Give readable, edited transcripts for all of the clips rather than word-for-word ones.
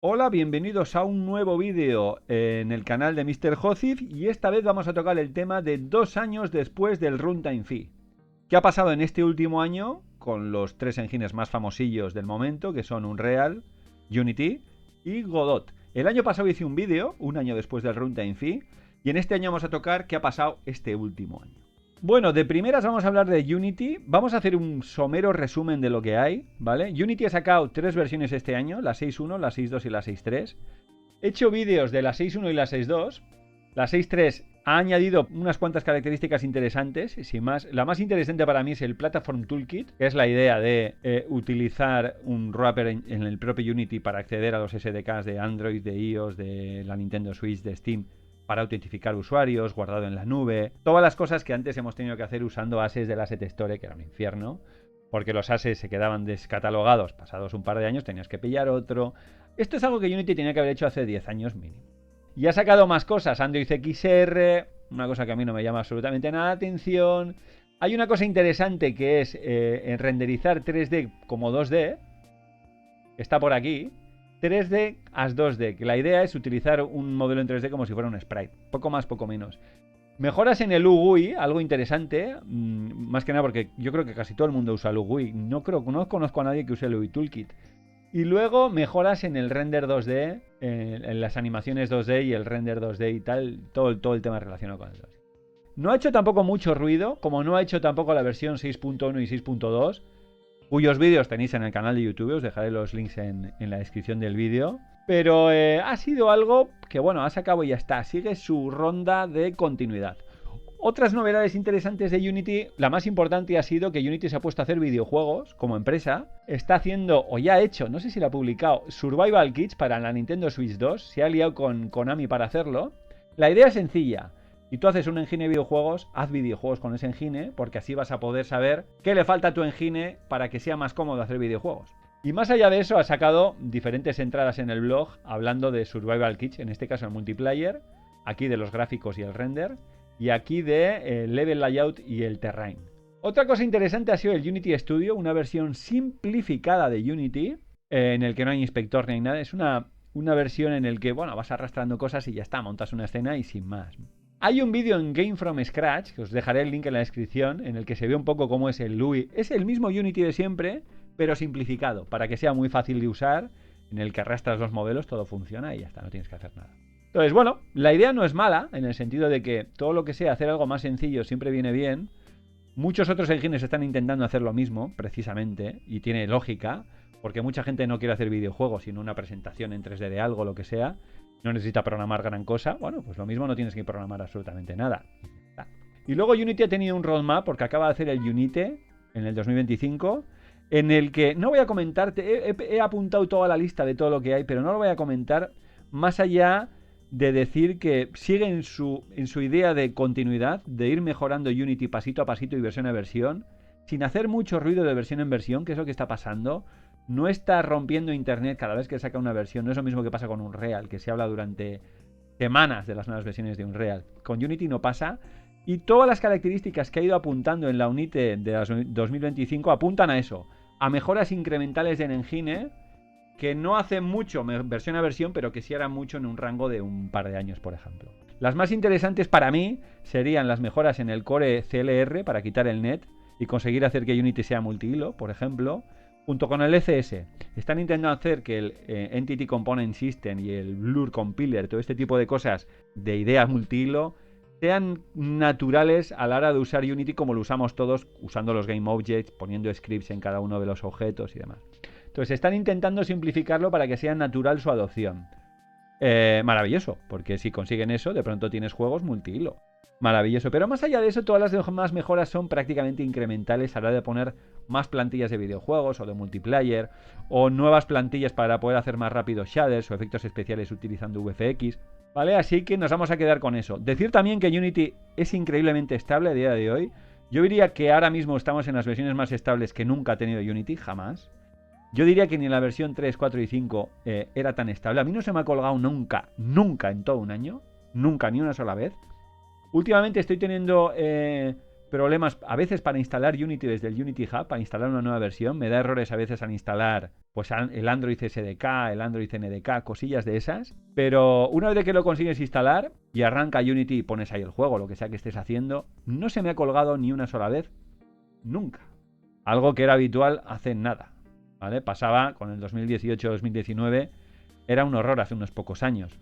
Hola, bienvenidos a un nuevo vídeo en el canal de Mr. Josif y esta vez vamos a tocar el tema de 2 años después del Runtime Fee. ¿Qué ha pasado en este último año con los 3 engines más famosillos del momento, que son Unreal, Unity y Godot? El año pasado hice un vídeo, un año después del Runtime Fee, y en este año vamos a tocar qué ha pasado este último año. Bueno, de primeras vamos a hablar de Unity. Vamos a hacer un somero resumen de lo que hay, ¿vale? Unity ha sacado 3 versiones este año, la 6.1, la 6.2 y la 6.3. He hecho vídeos de la 6.1 y la 6.2. La 6.3 ha añadido unas cuantas características interesantes, sin más. La más interesante para mí es el Platform Toolkit, que es la idea de utilizar un wrapper en el propio Unity para acceder a los SDKs de Android, de iOS, de la Nintendo Switch, de Steam, para autentificar usuarios, guardado en la nube, todas las cosas que antes hemos tenido que hacer usando assets del Asset Store, que era un infierno, porque los assets se quedaban descatalogados pasados un par de años, tenías que pillar otro. Esto es algo que Unity tenía que haber hecho hace 10 años mínimo. Y ha sacado más cosas, Android XR, una cosa que a mí no me llama absolutamente nada la atención. Hay una cosa interesante que es renderizar 3D como 2D, está por aquí. 3D as 2D, que la idea es utilizar un modelo en 3D como si fuera un sprite, poco más, poco menos. Mejoras en el UGUI, algo interesante, más que nada porque yo creo que casi todo el mundo usa el UGUI, no conozco a nadie que use el UI Toolkit. Y luego mejoras en el render 2D, en las animaciones 2D y el render 2D y tal, todo el tema relacionado con eso. No ha hecho tampoco mucho ruido, como no ha hecho tampoco la versión 6.1 y 6.2, cuyos vídeos tenéis en el canal de YouTube, os dejaré los links en la descripción del vídeo. Pero ha sido algo que, bueno, ha sacado y ya está, sigue su ronda de continuidad. Otras novedades interesantes de Unity, la más importante ha sido que Unity se ha puesto a hacer videojuegos como empresa. Está haciendo, o ya ha hecho, no sé si lo ha publicado, Survival Kits para la Nintendo Switch 2. Se ha liado con Konami para hacerlo. La idea es sencilla. Si tú haces un engine de videojuegos, haz videojuegos con ese engine, porque así vas a poder saber qué le falta a tu engine para que sea más cómodo hacer videojuegos. Y más allá de eso, ha sacado diferentes entradas en el blog hablando de Survival Kits, en este caso el multiplayer, aquí de los gráficos y el render, y aquí de level layout y el terrain. Otra cosa interesante ha sido el Unity Studio, una versión simplificada de Unity, en el que no hay inspector ni hay nada. Es una versión en el que, bueno, vas arrastrando cosas y ya está, montas una escena y sin más. Hay un vídeo en Game From Scratch, que os dejaré el link en la descripción, en el que se ve un poco cómo es el UI. Es el mismo Unity de siempre, pero simplificado, para que sea muy fácil de usar, en el que arrastras los modelos, todo funciona y ya está, no tienes que hacer nada. Entonces, bueno, la idea no es mala, en el sentido de que todo lo que sea hacer algo más sencillo siempre viene bien. Muchos otros engines están intentando hacer lo mismo, precisamente, y tiene lógica, porque mucha gente no quiere hacer videojuegos, sino una presentación en 3D de algo, lo que sea. No necesita programar gran cosa. Bueno, pues lo mismo, no tienes que programar absolutamente nada. Y luego Unity ha tenido un roadmap, porque acaba de hacer el Unity en el 2025, en el que no voy a comentarte, he apuntado toda la lista de todo lo que hay, pero no lo voy a comentar más allá de decir que sigue en su idea de continuidad, de ir mejorando Unity pasito a pasito y versión a versión, sin hacer mucho ruido de versión en versión, que es lo que está pasando. No está rompiendo internet cada vez que saca una versión. No es lo mismo que pasa con Unreal, que se habla durante semanas de las nuevas versiones de Unreal. Con Unity no pasa. Y todas las características que ha ido apuntando en la Unity de 2025 apuntan a eso. A mejoras incrementales en engine, que no hacen mucho versión a versión, pero que sí harán mucho en un rango de un par de años, por ejemplo. Las más interesantes para mí serían las mejoras en el core CLR para quitar el net y conseguir hacer que Unity sea multihilo, por ejemplo. Junto con el ECS, están intentando hacer que el Entity Component System y el Blur Compiler, todo este tipo de cosas de ideas multihilo, sean naturales a la hora de usar Unity como lo usamos todos, usando los Game Objects, poniendo scripts en cada uno de los objetos y demás. Entonces están intentando simplificarlo para que sea natural su adopción. Maravilloso, porque si consiguen eso, de pronto tienes juegos multihilo. Maravilloso, pero más allá de eso, todas las demás mejoras son prácticamente incrementales a la hora de poner más plantillas de videojuegos o de multiplayer, o nuevas plantillas para poder hacer más rápido shaders o efectos especiales utilizando VFX, ¿vale? Así que nos vamos a quedar con eso. Decir también que Unity es increíblemente estable a día de hoy. Yo diría que ahora mismo estamos en las versiones más estables que nunca ha tenido Unity, jamás. Yo diría que ni la versión 3, 4 y 5 era tan estable. A mí no se me ha colgado nunca en todo un año, nunca, ni una sola vez. Últimamente estoy teniendo problemas a veces para instalar Unity desde el Unity Hub, para instalar una nueva versión. Me da errores a veces al instalar pues el Android SDK, el Android NDK, cosillas de esas. Pero una vez que lo consigues instalar y arranca Unity y pones ahí el juego, lo que sea que estés haciendo, no se me ha colgado ni una sola vez, nunca. Algo que era habitual hace nada, ¿vale? Pasaba con el 2018-2019, era un horror hace unos pocos años.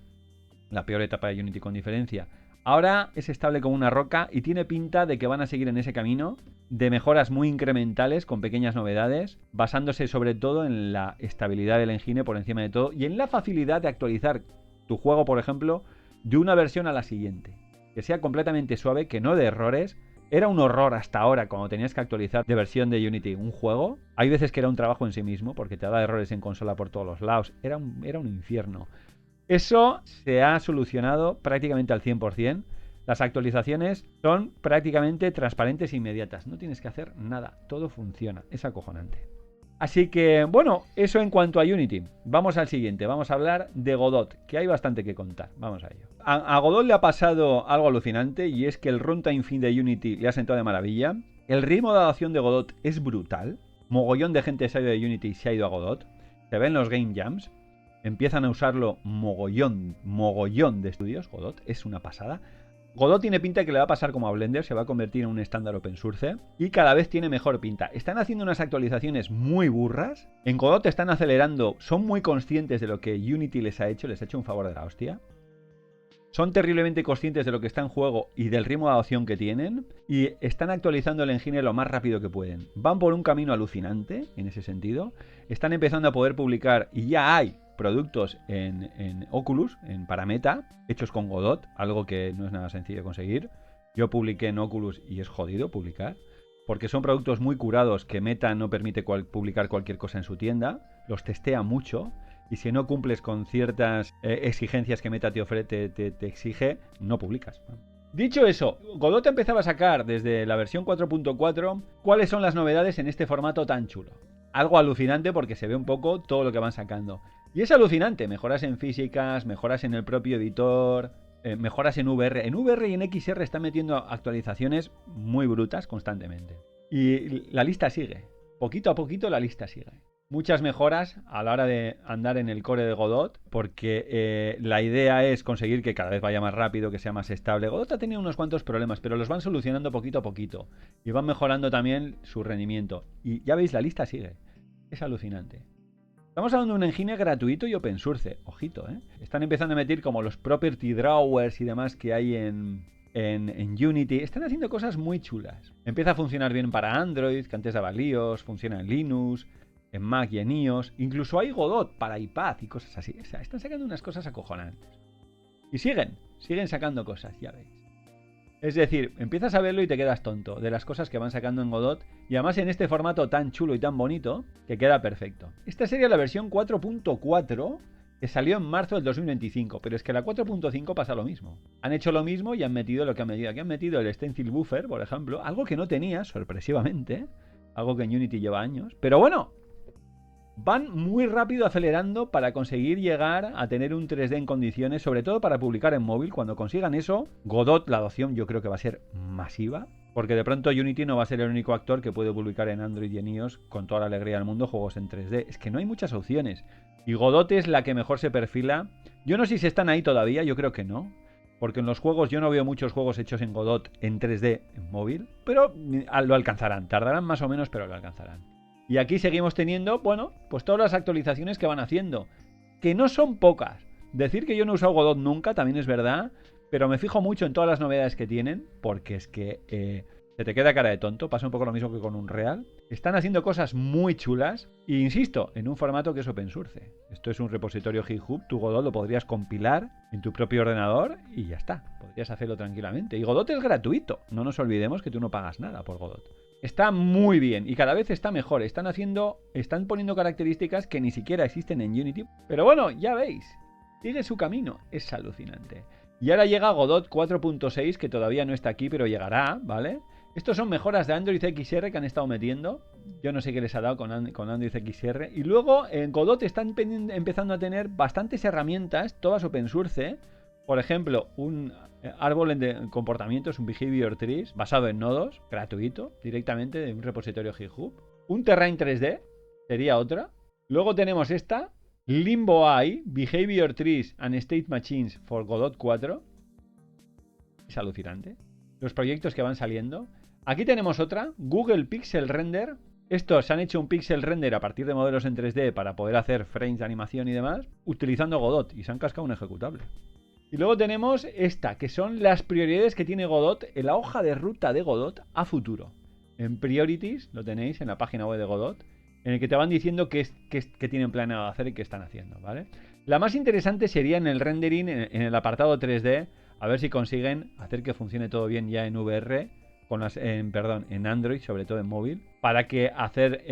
La peor etapa de Unity con diferencia. Ahora es estable como una roca y tiene pinta de que van a seguir en ese camino de mejoras muy incrementales con pequeñas novedades, basándose sobre todo en la estabilidad del engine por encima de todo y en la facilidad de actualizar tu juego, por ejemplo, de una versión a la siguiente. Que sea completamente suave, que no de errores. Era un horror hasta ahora cuando tenías que actualizar de versión de Unity un juego. Hay veces que era un trabajo en sí mismo porque te daba errores en consola por todos los lados. Era un infierno. Eso se ha solucionado prácticamente al 100%. Las actualizaciones son prácticamente transparentes e inmediatas. No tienes que hacer nada. Todo funciona. Es acojonante. Así que, bueno, eso en cuanto a Unity. Vamos al siguiente. Vamos a hablar de Godot, que hay bastante que contar. Vamos a ello. A Godot le ha pasado algo alucinante y es que el runtime fin de Unity le ha sentado de maravilla. El ritmo de adaptación de Godot es brutal. Mogollón de gente se ha ido de Unity y se ha ido a Godot. Se ven los game jams. Empiezan a usarlo mogollón de estudios. Godot es una pasada. Godot tiene pinta que le va a pasar como a Blender, se va a convertir en un estándar open source y cada vez tiene mejor pinta. Están haciendo unas actualizaciones muy burras. En Godot están acelerando, son muy conscientes de lo que Unity les ha hecho un favor de la hostia. Son terriblemente conscientes de lo que está en juego y del ritmo de adopción que tienen y están actualizando el engine lo más rápido que pueden. Van por un camino alucinante en ese sentido. Están empezando a poder publicar y ya hay productos en Oculus, en Parameta, hechos con Godot, algo que no es nada sencillo de conseguir. Yo publiqué en Oculus y es jodido publicar, porque son productos muy curados que Meta no permite publicar cualquier cosa en su tienda, los testea mucho, y si no cumples con ciertas exigencias que Meta te exige, no publicas. Dicho eso, Godot empezaba a sacar desde la versión 4.4 cuáles son las novedades en este formato tan chulo. Algo alucinante porque se ve un poco todo lo que van sacando. Y es alucinante, mejoras en físicas, mejoras en el propio editor, mejoras en VR. En VR y en XR están metiendo actualizaciones muy brutas constantemente. Y la lista sigue. Poquito a poquito la lista sigue. Muchas mejoras a la hora de andar en el core de Godot, porque la idea es conseguir que cada vez vaya más rápido, que sea más estable. Godot ha tenido unos cuantos problemas, pero los van solucionando poquito a poquito. Y van mejorando también su rendimiento. Y ya veis, la lista sigue. Es alucinante. Estamos hablando de un engine gratuito y open source. Ojito, ¿eh? Están empezando a meter como los property drawers y demás que hay en Unity. Están haciendo cosas muy chulas. Empieza a funcionar bien para Android, que antes daba líos. Funciona en Linux, en Mac y en iOS. Incluso hay Godot para iPad y cosas así. O sea, están sacando unas cosas acojonantes. Y siguen sacando cosas, ya veis. Es decir, empiezas a verlo y te quedas tonto de las cosas que van sacando en Godot y además en este formato tan chulo y tan bonito que queda perfecto. Esta sería la versión 4.4 que salió en marzo del 2025, pero es que la 4.5 pasa lo mismo. Han hecho lo mismo y han metido lo que han metido. Aquí han metido el Stencil Buffer, por ejemplo, algo que no tenía, sorpresivamente, algo que en Unity lleva años, pero bueno, van muy rápido acelerando para conseguir llegar a tener un 3D en condiciones, sobre todo para publicar en móvil. Cuando consigan eso, Godot, la adopción yo creo que va a ser masiva, porque de pronto Unity no va a ser el único actor que puede publicar en Android y en iOS con toda la alegría del mundo juegos en 3D. Es que no hay muchas opciones. Y Godot es la que mejor se perfila. Yo no sé si están ahí todavía, yo creo que no. Porque en los juegos yo no veo muchos juegos hechos en Godot en 3D en móvil, pero lo alcanzarán. Tardarán más o menos, pero lo alcanzarán. Y aquí seguimos teniendo, bueno, pues todas las actualizaciones que van haciendo, que no son pocas. Decir que yo no he usado Godot nunca también es verdad, pero me fijo mucho en todas las novedades que tienen, porque es que se te queda cara de tonto, pasa un poco lo mismo que con Unreal. Están haciendo cosas muy chulas, e insisto, en un formato que es open source. Esto es un repositorio GitHub, tu Godot lo podrías compilar en tu propio ordenador y ya está, podrías hacerlo tranquilamente. Y Godot es gratuito, no nos olvidemos que tú no pagas nada por Godot. Está muy bien y cada vez está mejor. Están poniendo características que ni siquiera existen en Unity. Pero bueno, ya veis, sigue su camino. Es alucinante. Y ahora llega Godot 4.6, que todavía no está aquí, pero llegará, ¿vale? Estos son mejoras de Android XR que han estado metiendo. Yo no sé qué les ha dado con Android XR. Y luego en Godot están empezando a tener bastantes herramientas, todas open source. Por ejemplo, un árbol de comportamientos, un behavior trees basado en nodos, gratuito, directamente de un repositorio GitHub. Un terrain 3D sería otra. Luego tenemos esta, Limbo AI, Behavior Trees and State Machines for Godot 4. Es alucinante. Los proyectos que van saliendo. Aquí tenemos otra, Google Pixel Render. Estos han hecho un pixel render a partir de modelos en 3D para poder hacer frames de animación y demás, utilizando Godot, y se han cascado un ejecutable. Y luego tenemos esta, que son las prioridades que tiene Godot en la hoja de ruta de Godot a futuro. En Priorities, lo tenéis en la página web de Godot, en el que te van diciendo qué tienen planeado hacer y qué están haciendo, ¿vale? La más interesante sería en el rendering, en el apartado 3D, a ver si consiguen hacer que funcione todo bien ya en VR, en Android, sobre todo en móvil, para que hacer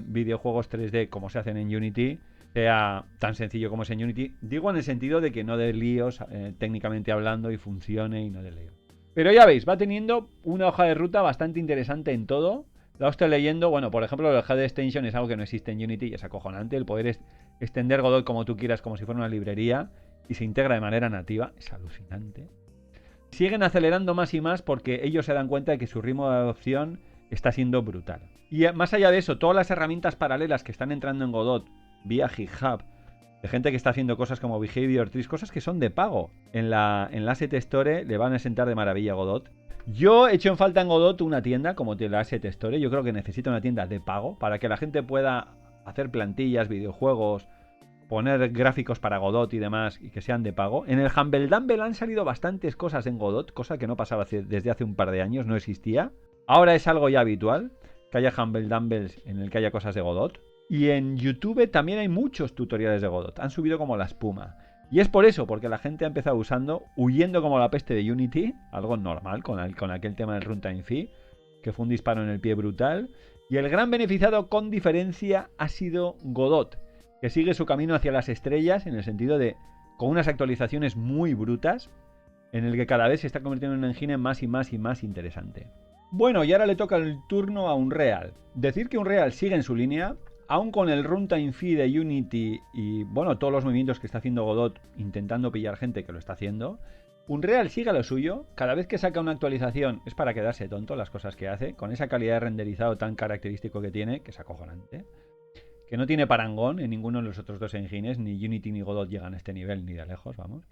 videojuegos 3D como se hacen en Unity sea tan sencillo como es en Unity. Digo en el sentido de que no dé líos técnicamente hablando y funcione y no dé líos. Pero ya veis, va teniendo una hoja de ruta bastante interesante en todo. La estoy leyendo, bueno, por ejemplo, el Head Extension es algo que no existe en Unity y es acojonante. El poder extender Godot como tú quieras, como si fuera una librería, y se integra de manera nativa, es alucinante. Siguen acelerando más y más porque ellos se dan cuenta de que su ritmo de adopción está siendo brutal. Y más allá de eso, todas las herramientas paralelas que están entrando en Godot vía GitHub, de gente que está haciendo cosas como Behavior Trees, cosas que son de pago. En la Asset Store le van a sentar de maravilla a Godot. Yo he hecho en falta en Godot una tienda como la Asset Store. Yo creo que necesita una tienda de pago para que la gente pueda hacer plantillas, videojuegos, poner gráficos para Godot y demás y que sean de pago. En el Humble Bundle han salido bastantes cosas en Godot, cosa que no pasaba desde hace un par de años, no existía. Ahora es algo ya habitual que haya Humble Bundles en el que haya cosas de Godot. Y en YouTube también hay muchos tutoriales de Godot. Han subido como la espuma. Y es por eso, porque la gente ha empezado usando, huyendo como la peste de Unity, algo normal con aquel tema del Runtime Fee, que fue un disparo en el pie brutal. Y el gran beneficiado con diferencia ha sido Godot, que sigue su camino hacia las estrellas en el sentido de con unas actualizaciones muy brutas, en el que cada vez se está convirtiendo en un engine más y más y más interesante. Bueno, y ahora le toca el turno a Unreal. Decir que Unreal sigue en su línea, aún con el Runtime Fee de Unity y bueno, todos los movimientos que está haciendo Godot intentando pillar gente que lo está haciendo. Unreal sigue a lo suyo, cada vez que saca una actualización es para quedarse tonto las cosas que hace, con esa calidad de renderizado tan característico que tiene, que es acojonante. Que no tiene parangón en ninguno de los otros dos engines, ni Unity ni Godot llegan a este nivel, ni de lejos, vamos.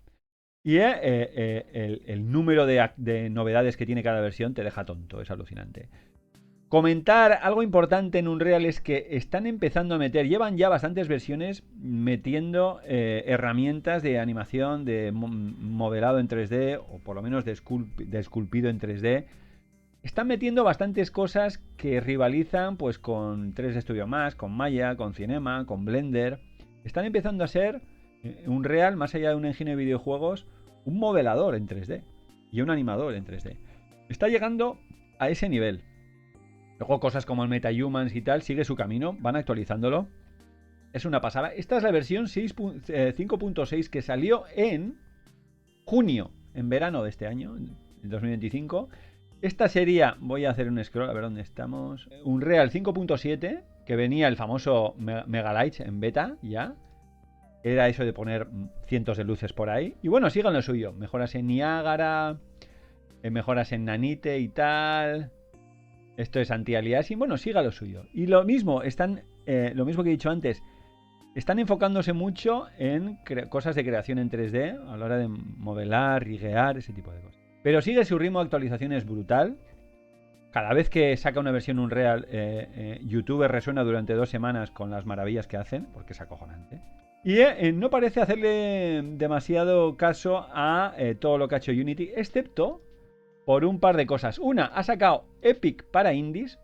Y el número de novedades que tiene cada versión te deja tonto, es alucinante. Comentar algo importante en Unreal es que están empezando a meter, llevan ya bastantes versiones metiendo herramientas de animación, de modelado en 3D, o por lo menos de esculpido en 3D. Están metiendo bastantes cosas que rivalizan pues con 3D Studio Max, con Maya, con Cinema, con Blender. Están empezando a ser Unreal, más allá de un engine de videojuegos, un modelador en 3D y un animador en 3D. Está llegando a ese nivel. Luego cosas como el MetaHumans y tal, sigue su camino, van actualizándolo. Es una pasada. Esta es la versión 5.6 que salió en junio, en verano de este año, en 2025. Esta sería, voy a hacer un scroll a ver dónde estamos. Unreal 5.7, que venía el famoso Megalights en beta ya. Era eso de poner cientos de luces por ahí. Y bueno, sigan lo suyo. Mejoras en Niagara, mejoras en Nanite y tal. Esto es anti-aliasing. Bueno, siga lo suyo. Y lo mismo, lo mismo que he dicho antes, están enfocándose mucho en cosas de creación en 3D a la hora de modelar, riguear, ese tipo de cosas. Pero sigue su ritmo de actualizaciones brutal. Cada vez que saca una versión Unreal, YouTube resuena durante 2 semanas con las maravillas que hacen, porque es acojonante. Y no parece hacerle demasiado caso a todo lo que ha hecho Unity, excepto por un par de cosas. Una, ha sacado Epic para indies,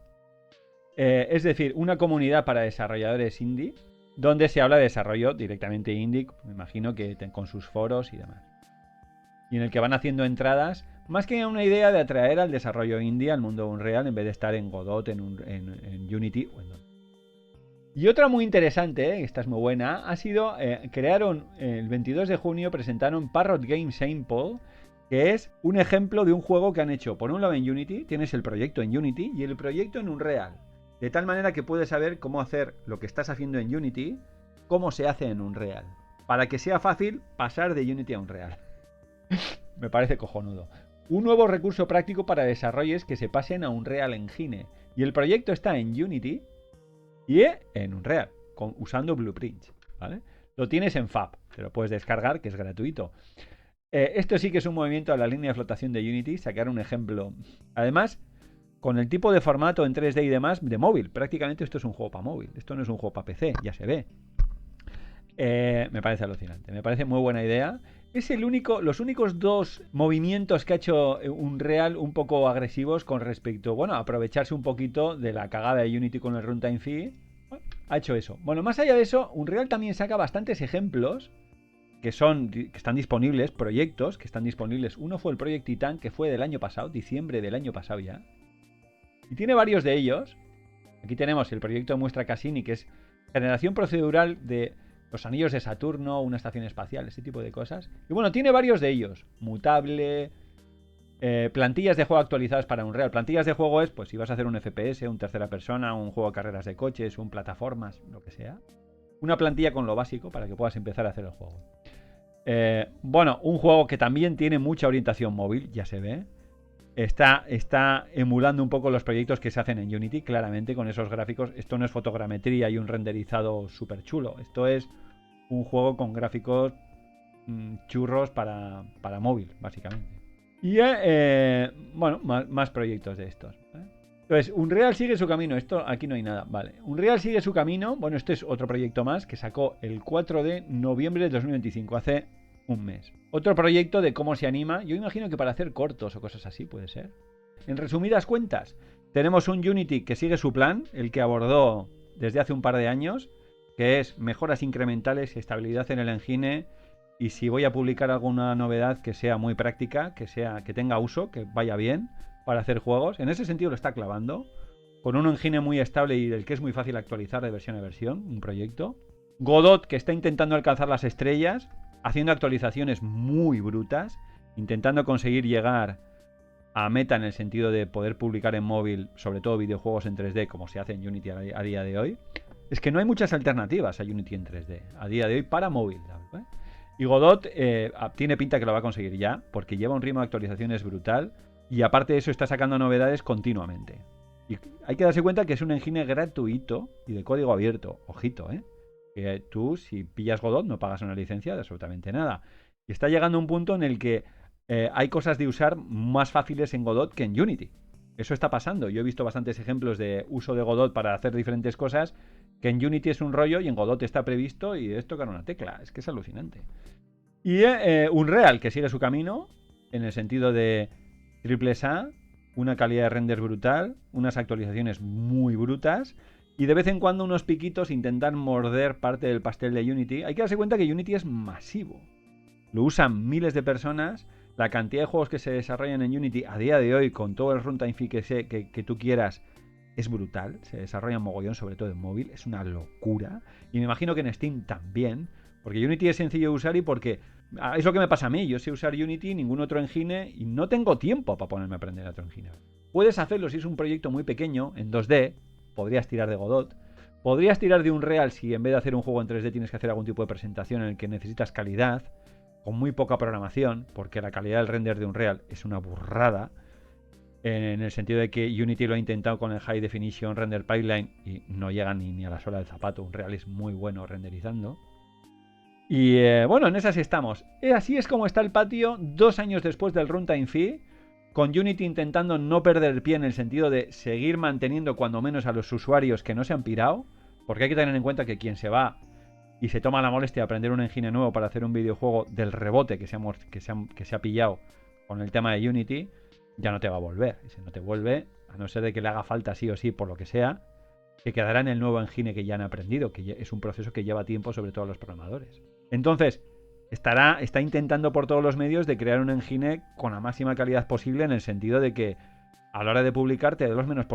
es decir, una comunidad para desarrolladores indie, donde se habla de desarrollo directamente indie, me imagino que con sus foros y demás. Y en el que van haciendo entradas, más que una idea de atraer al desarrollo indie al mundo Unreal, en vez de estar en Godot, en Unity o en donde. Y otra muy interesante, esta es muy buena, ha sido, crearon el 22 de junio, presentaron Parrot Game Sample, que es un ejemplo de un juego que han hecho, por un lado en Unity, tienes el proyecto en Unity y el proyecto en Unreal. De tal manera que puedes saber cómo hacer lo que estás haciendo en Unity, cómo se hace en Unreal. Para que sea fácil pasar de Unity a Unreal. Me parece cojonudo. Un nuevo recurso práctico para desarrollos que se pasen a Unreal Engine. Y el proyecto está en Unity y en Unreal, usando blueprints, ¿vale? Lo tienes en Fab, te lo puedes descargar, que es gratuito. Esto sí que es un movimiento a la línea de flotación de Unity, sacar un ejemplo. Además, con el tipo de formato en 3D y demás, de móvil. Prácticamente esto es un juego para móvil. Esto no es un juego para PC, ya se ve. Me parece alucinante. Me parece muy buena idea. Es los únicos dos movimientos que ha hecho Unreal un poco agresivos con respecto, bueno, a aprovecharse un poquito de la cagada de Unity con el Runtime Fee. Ha hecho eso. Bueno, más allá de eso, Unreal también saca bastantes ejemplos que están disponibles, proyectos que están disponibles. Uno fue el Project Titan, que fue del año pasado, diciembre del año pasado ya. Y tiene varios de ellos. Aquí tenemos el proyecto de muestra Cassini, que es generación procedural de los anillos de Saturno, una estación espacial, ese tipo de cosas. Y bueno, tiene varios de ellos. Mutable, plantillas de juego actualizadas para Unreal. Plantillas de juego es, pues si vas a hacer un FPS, un tercera persona, un juego de carreras de coches, un plataformas, lo que sea. Una plantilla con lo básico para que puedas empezar a hacer el juego. Bueno, un juego que también tiene mucha orientación móvil, ya se ve. Está emulando un poco los proyectos que se hacen en Unity, claramente, con esos gráficos. Esto no es fotogrametría y un renderizado súper chulo. Esto es un juego con gráficos churros para móvil, básicamente. Y bueno, más proyectos de estos. Entonces, Unreal sigue su camino. Esto aquí no hay nada. Vale. Unreal sigue su camino. Bueno, este es otro proyecto más que sacó el 4 de noviembre de 2025, hace un mes. Otro proyecto de cómo se anima. Yo imagino que para hacer cortos o cosas así puede ser. En resumidas cuentas, tenemos un Unity que sigue su plan, el que abordó desde hace un par de años, que es mejoras incrementales, estabilidad en el engine. Y si voy a publicar alguna novedad que sea muy práctica, que tenga uso, que vaya bien para hacer juegos. En ese sentido lo está clavando. Con un engine muy estable y del que es muy fácil actualizar de versión a versión, un proyecto. Godot, que está intentando alcanzar las estrellas, haciendo actualizaciones muy brutas, intentando conseguir llegar a meta en el sentido de poder publicar en móvil, sobre todo videojuegos en 3D, como se hace en Unity a día de hoy. Es que no hay muchas alternativas a Unity en 3D a día de hoy para móvil, ¿eh? Y Godot tiene pinta que lo va a conseguir ya, porque lleva un ritmo de actualizaciones brutal y aparte de eso está sacando novedades continuamente. Y hay que darse cuenta que es un engine gratuito y de código abierto. Ojito, que tú si pillas Godot no pagas una licencia de absolutamente nada. Y está llegando a un punto en el que hay cosas de usar más fáciles en Godot que en Unity. Eso está pasando. Yo he visto bastantes ejemplos de uso de Godot para hacer diferentes cosas que en Unity es un rollo y en Godot está previsto y es tocar una tecla. Es que es alucinante. Y Unreal, que sigue su camino en el sentido de AAA, una calidad de render brutal, unas actualizaciones muy brutas y de vez en cuando unos piquitos intentan morder parte del pastel de Unity. Hay que darse cuenta que Unity es masivo. Lo usan miles de personas. La cantidad de juegos que se desarrollan en Unity a día de hoy, con todo el runtime fee que tú quieras, es brutal. Se desarrolla mogollón, sobre todo en móvil. Es una locura. Y me imagino que en Steam también. Porque Unity es sencillo de usar y porque es lo que me pasa a mí. Yo sé usar Unity, ningún otro engine, y no tengo tiempo para ponerme a aprender otro engine. Puedes hacerlo si es un proyecto muy pequeño, en 2D. Podrías tirar de Godot. Podrías tirar de Unreal si en vez de hacer un juego en 3D tienes que hacer algún tipo de presentación en el que necesitas calidad, con muy poca programación, porque la calidad del render de Unreal es una burrada, en el sentido de que Unity lo ha intentado con el High Definition Render Pipeline y no llega ni a la suela del zapato. Unreal es muy bueno renderizando. Y bueno, en esas estamos. Así es como está el patio 2 años después del Runtime Fee, con Unity intentando no perder el pie en el sentido de seguir manteniendo cuando menos a los usuarios que no se han pirado, porque hay que tener en cuenta que quien se va y se toma la molestia de aprender un engine nuevo para hacer un videojuego del rebote que se ha pillado con el tema de Unity, ya no te va a volver. Y si no te vuelve, a no ser de que le haga falta sí o sí por lo que sea, que quedará en el nuevo engine que ya han aprendido, que es un proceso que lleva tiempo, sobre todo a los programadores. Entonces, está intentando por todos los medios de crear un engine con la máxima calidad posible, en el sentido de que a la hora de publicar te dé los menos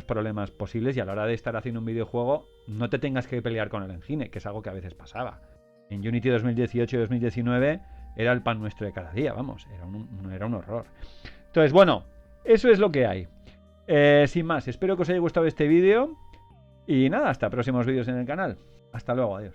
problemas posibles y a la hora de estar haciendo un videojuego no te tengas que pelear con el engine, que es algo que a veces pasaba. En Unity 2018 y 2019 era el pan nuestro de cada día, vamos, era un horror. Entonces, bueno, eso es lo que hay. Sin más, espero que os haya gustado este vídeo y nada, hasta próximos vídeos en el canal. Hasta luego, adiós.